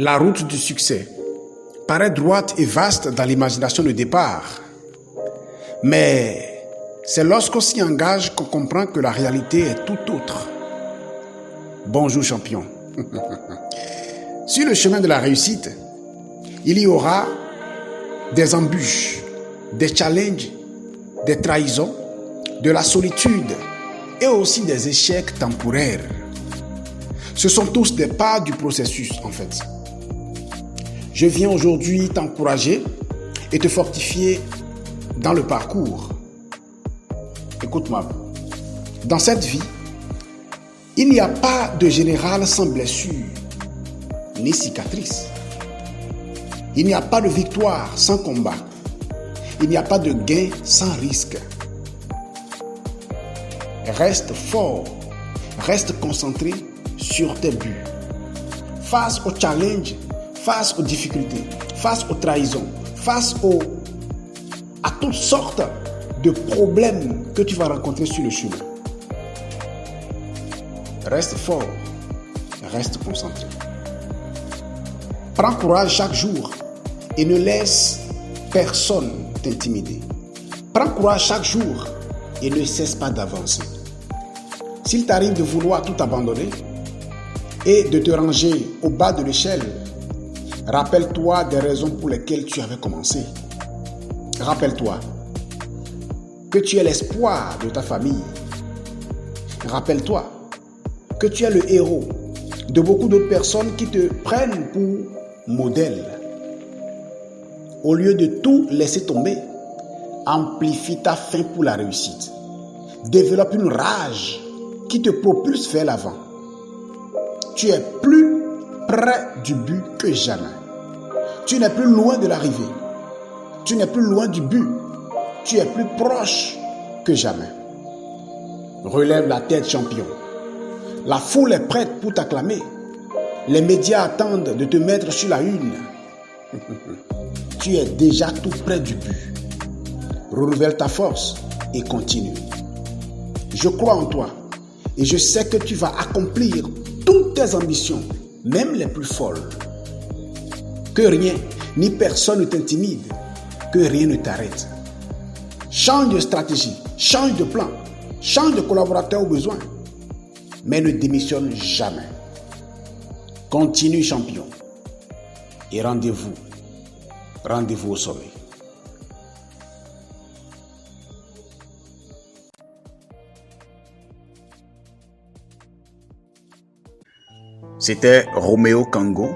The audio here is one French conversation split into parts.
La route du succès paraît droite et vaste dans l'imagination de départ. Mais c'est lorsqu'on s'y engage qu'on comprend que la réalité est tout autre. Bonjour champion. Sur le chemin de la réussite, il y aura des embûches, des challenges, des trahisons, de la solitude et aussi des échecs temporaires. Ce sont tous des pas du processus en fait. Je viens aujourd'hui t'encourager et te fortifier dans le parcours. Écoute-moi, dans cette vie, il n'y a pas de général sans blessure ni cicatrice. Il n'y a pas de victoire sans combat. Il n'y a pas de gain sans risque. Reste fort, reste concentré sur tes buts. Face aux challenges, face aux difficultés, face aux trahisons, face à toutes sortes de problèmes que tu vas rencontrer sur le chemin. Reste fort, reste concentré. Prends courage chaque jour et ne laisse personne t'intimider. Prends courage chaque jour et ne cesse pas d'avancer. S'il t'arrive de vouloir tout abandonner et de te ranger au bas de l'échelle, rappelle-toi des raisons pour lesquelles tu avais commencé. Rappelle-toi que tu es l'espoir de ta famille. Rappelle-toi que tu es le héros de beaucoup d'autres personnes qui te prennent pour modèle. Au lieu de tout laisser tomber, amplifie ta faim pour la réussite. Développe une rage qui te propulse vers l'avant. Tu es plus près du but que jamais. Tu n'es plus loin de l'arrivée. Tu n'es plus loin du but. Tu es plus proche que jamais. Relève la tête, champion. La foule est prête pour t'acclamer. Les médias attendent de te mettre sur la une. Tu es déjà tout près du but. Renouvelle ta force et continue. Je crois en toi et je sais que tu vas accomplir toutes tes ambitions, même les plus folles. Que rien ni personne ne t'intimide, que rien ne t'arrête. Change de stratégie, change de plan, change de collaborateur au besoin, mais ne démissionne jamais. Continue champion et rendez-vous au sommet. C'était Roméo Kango,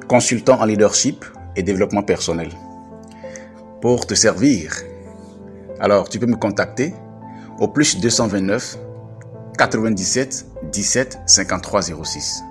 consultant en leadership et développement personnel. Pour te servir, alors tu peux me contacter au +229 97 17 53 06.